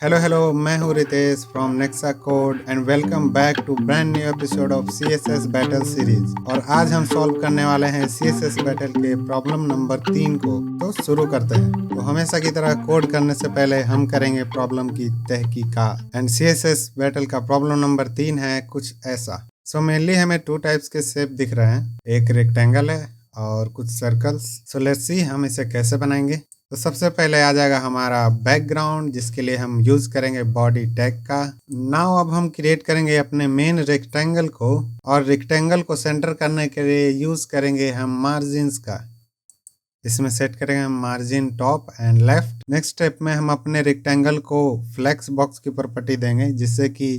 Hello मैं हूँ Ritesh from Nexa code and welcome back to brand new episode of CSS battle series. और आज हम सॉल्व करने वाले हैं सीएसएस बैटल के प्रॉब्लम नंबर 3 को। तो शुरू करते हैं। तो हमेशा की तरह कोड करने से पहले हम करेंगे प्रॉब्लम की तहकीकात। एंड सीएसएस बैटल का प्रॉब्लम नंबर 3 है कुछ ऐसा। सो मेनली हमें 2 टाइप्स के शेप दिख रहे हैं, एक रेक्टेंगल है और कुछ सर्कल्स। सो लेट्स सी हम इसे कैसे बनाएंगे। तो सबसे पहले आ जाएगा हमारा बैकग्राउंड, जिसके लिए हम यूज करेंगे बॉडी टैग का। नाउ अब हम क्रिएट करेंगे अपने मेन रेक्टेंगल को, और रेक्टेंगल को सेंटर करने के लिए यूज करेंगे हम मार्जिन्स का। इसमें सेट करेंगे हम margin top and left. Next step में हम अपने रेक्टेंगल को फ्लेक्स बॉक्स की प्रॉपर्टी देंगे, जिससे कि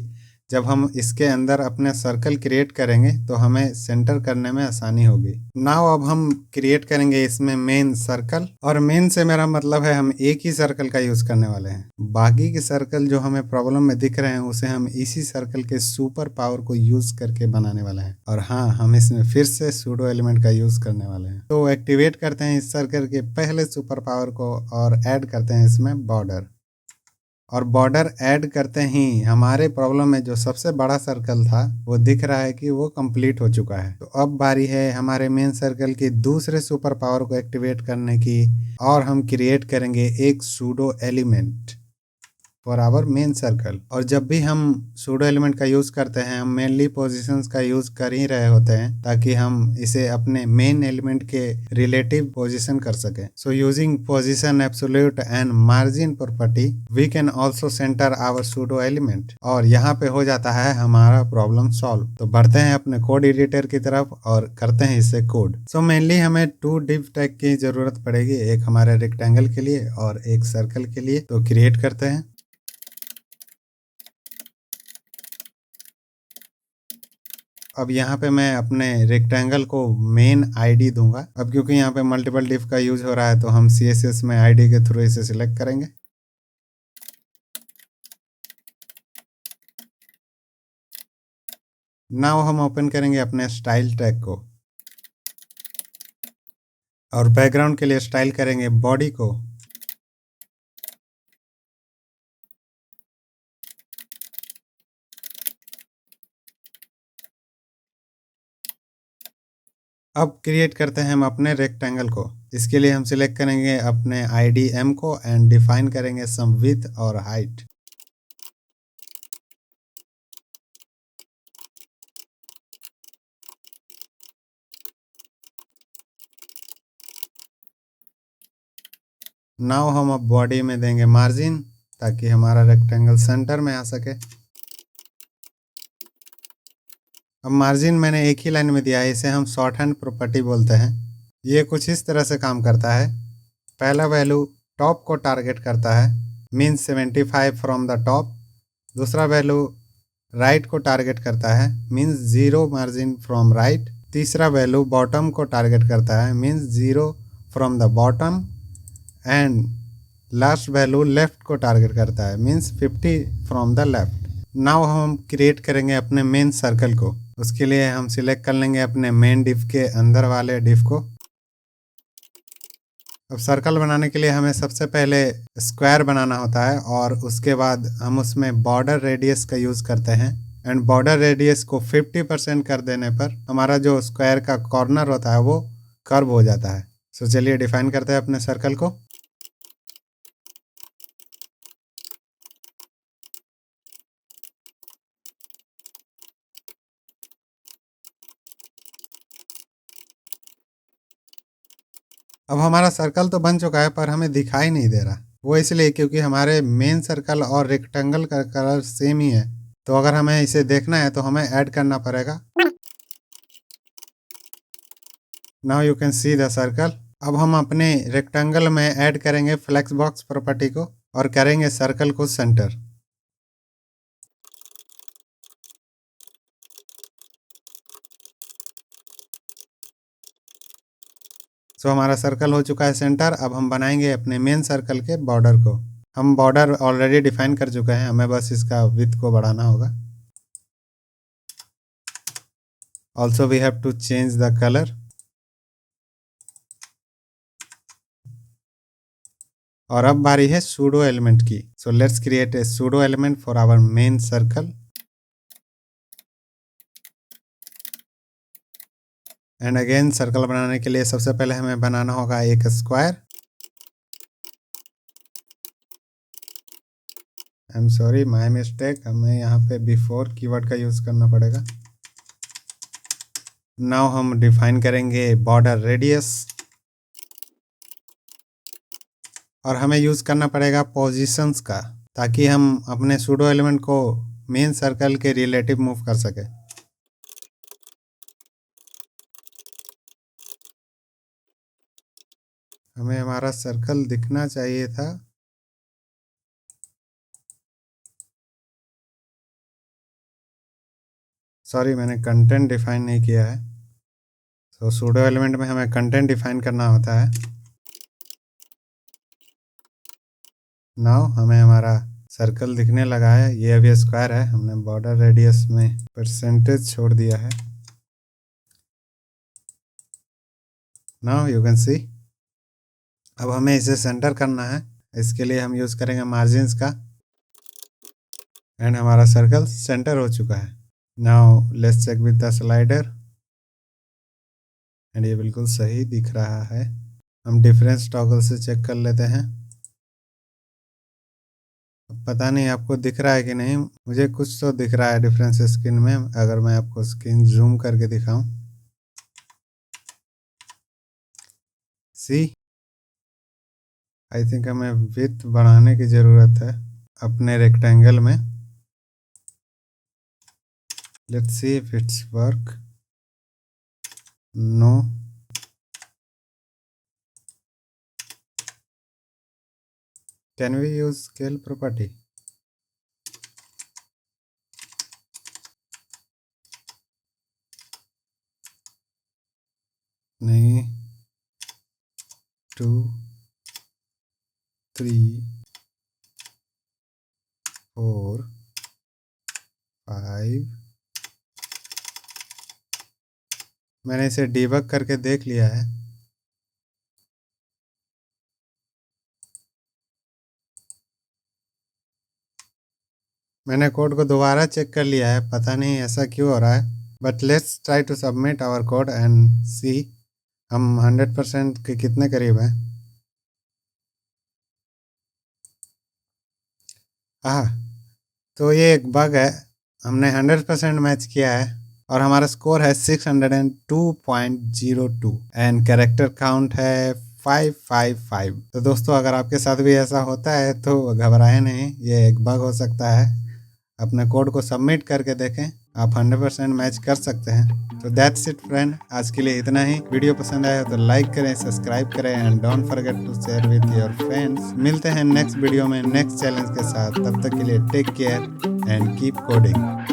जब हम इसके अंदर अपने सर्कल क्रिएट करेंगे तो हमें सेंटर करने में आसानी होगी। नाउ अब हम क्रिएट करेंगे इसमें मेन सर्कल, और मेन से मेरा मतलब है हम एक ही सर्कल का यूज करने वाले हैं। बाकी के सर्कल जो हमें प्रॉब्लम में दिख रहे हैं उसे हम इसी सर्कल के सुपर पावर को यूज करके बनाने वाले हैं। और हाँ, हम इसमें फिर से सूडो एलिमेंट का यूज करने वाले हैं। तो एक्टिवेट करते हैं इस सर्कल के पहले सुपर पावर को और ऐड करते हैं इसमें बॉर्डर। और बॉर्डर ऐड करते ही हमारे प्रॉब्लम में जो सबसे बड़ा सर्कल था वो दिख रहा है कि वो कंप्लीट हो चुका है। तो अब बारी है हमारे मेन सर्कल की दूसरे सुपर पावर को एक्टिवेट करने की, और हम क्रिएट करेंगे एक pseudo element for our main circle. और जब भी हम सूडो एलिमेंट का यूज करते हैं हम मेनली पोजीशंस का यूज कर ही रहे होते हैं, ताकि हम इसे अपने मेन एलिमेंट के रिलेटिव पोजीशन कर सके। So using position absolute and margin property we can also centre our pseudo element. और यहाँ पे हो जाता है हमारा प्रॉब्लम सॉल्व। तो बढ़ते हैं अपने कोड एडिटर की तरफ और करते हैं इससे कोड। सो मेनली हमें 2 डिव टैग की जरूरत पड़ेगी, एक हमारे रेक्टेंगल के लिए और एक सर्कल के लिए। तो क्रिएट करते हैं। अब यहाँ पे मैं अपने रेक्टेंगल को मेन आईडी दूंगा। अब क्योंकि यहाँ पे मल्टीपल डिफ का यूज हो रहा है तो हम सीएसएस में आईडी के थ्रू इसे सिलेक्ट करेंगे। नाउ हम ओपन करेंगे अपने स्टाइल टैग को, और बैकग्राउंड के लिए स्टाइल करेंगे बॉडी को। अब क्रिएट करते हैं हम अपने रेक्टेंगल को। इसके लिए हम सिलेक्ट करेंगे अपने आईडी एम को एंड डिफाइन करेंगे सम विड्थ और हाइट। नाउ हम अब बॉडी में देंगे मार्जिन, ताकि हमारा रेक्टेंगल सेंटर में आ सके। अब मार्जिन मैंने एक ही लाइन में दिया है, इसे हम शॉर्ट हैंड प्रॉपर्टी बोलते हैं। ये कुछ इस तरह से काम करता है। पहला वैल्यू टॉप को टारगेट करता है, मीन्स 75 फ्रॉम द टॉप। दूसरा वैल्यू राइट को टारगेट करता है, मीन्स 0 मार्जिन फ्रॉम राइट। तीसरा वैल्यू बॉटम को टारगेट करता है, means 0 from the bottom. And last value left को टारगेट करता है, means 50 from the left. Now हम क्रिएट करेंगे अपने मेन सर्कल को। उसके लिए हम सिलेक्ट कर लेंगे अपने मेन डिफ के अंदर वाले डिफ को। अब सर्कल बनाने के लिए हमें सबसे पहले स्क्वायर बनाना होता है, और उसके बाद हम उसमें बॉर्डर रेडियस का यूज़ करते हैं। एंड बॉर्डर रेडियस को 50% कर देने पर हमारा जो स्क्वायर का कॉर्नर होता है वो कर्व हो जाता है। सो चलिए डिफाइन करते हैं अपने सर्कल को। अब हमारा सर्कल तो बन चुका है, पर हमें दिखाई नहीं दे रहा। वो इसलिए क्योंकि हमारे मेन सर्कल और रेक्टेंगल का कलर सेम ही है। तो अगर हमें इसे देखना है तो हमें ऐड करना पड़ेगा। Now you can see the circle. अब हम अपने रेक्टेंगल में ऐड करेंगे फ्लेक्स बॉक्स प्रॉपर्टी को, और करेंगे सर्कल को सेंटर। सो हमारा सर्कल हो चुका है सेंटर। अब हम बनाएंगे अपने मेन सर्कल के बॉर्डर को। हम बॉर्डर ऑलरेडी डिफाइन कर चुके हैं, हमें बस इसका विड्थ को बढ़ाना होगा। Also we have to change the colour. और अब बारी है सूडो एलिमेंट की। So let's create a pseudo element for our main circle. And again circle बनाने के लिए सबसे पहले हमें बनाना होगा एक square. I am sorry, my mistake, हमें यहाँ पे बिफोर कीवर्ड का यूज करना पड़ेगा। नाउ हम डिफाइन करेंगे बॉर्डर रेडियस, और हमें यूज करना पड़ेगा पोजीशंस का, ताकि हम अपने सूडो एलिमेंट को मेन सर्कल के रिलेटिव मूव कर सके। हमें हमारा सर्कल दिखना चाहिए था। सॉरी, मैंने कंटेंट डिफाइन नहीं किया है। तो सूडो एलिमेंट में हमें कंटेंट डिफाइन करना होता है। नाउ हमें हमारा सर्कल दिखने लगा है, ये अभी स्क्वायर है, हमने बॉर्डर रेडियस में परसेंटेज छोड़ दिया है। Now you can see. अब हमें इसे सेंटर करना है, इसके लिए हम यूज करेंगे मार्जिन्स का। एंड हमारा सर्कल सेंटर हो चुका है। Now let's check with the slider. And ये बिल्कुल सही दिख रहा है। हम डिफरेंस टॉगल से चेक कर लेते हैं। पता नहीं आपको दिख रहा है कि नहीं, मुझे कुछ तो दिख रहा है डिफरेंस स्क्रीन में। अगर मैं आपको स्क्रीन जूम करके दिखाऊं, सी, आई थिंक हमें विड्थ बढ़ाने की ज़रूरत है अपने रेक्टेंगल में। Let's see if it's work. No. Can we use scale property? नहीं। 2 3 4 5। मैंने इसे डिबग करके देख लिया है। मैंने कोड को दोबारा चेक कर लिया है, पता नहीं ऐसा क्यों हो रहा है। But let's try to submit our code and see हम 100% के कितने करीब हैं। तो ये एक बग है, हमने 100% मैच किया है और हमारा स्कोर है 602.02 एंड कैरेक्टर काउंट है 555। तो दोस्तों, अगर आपके साथ भी ऐसा होता है तो घबराएं नहीं, ये एक बग हो सकता है। अपने कोड को सबमिट करके देखें, आप 100% मैच कर सकते हैं। तो दैट्स इट फ्रेंड, आज के लिए इतना ही। वीडियो पसंद आया तो लाइक करें, सब्सक्राइब करें and don't forget to share with your friends. मिलते हैं नेक्स्ट वीडियो में नेक्स्ट चैलेंज के साथ। तब तक के लिए take care and keep coding.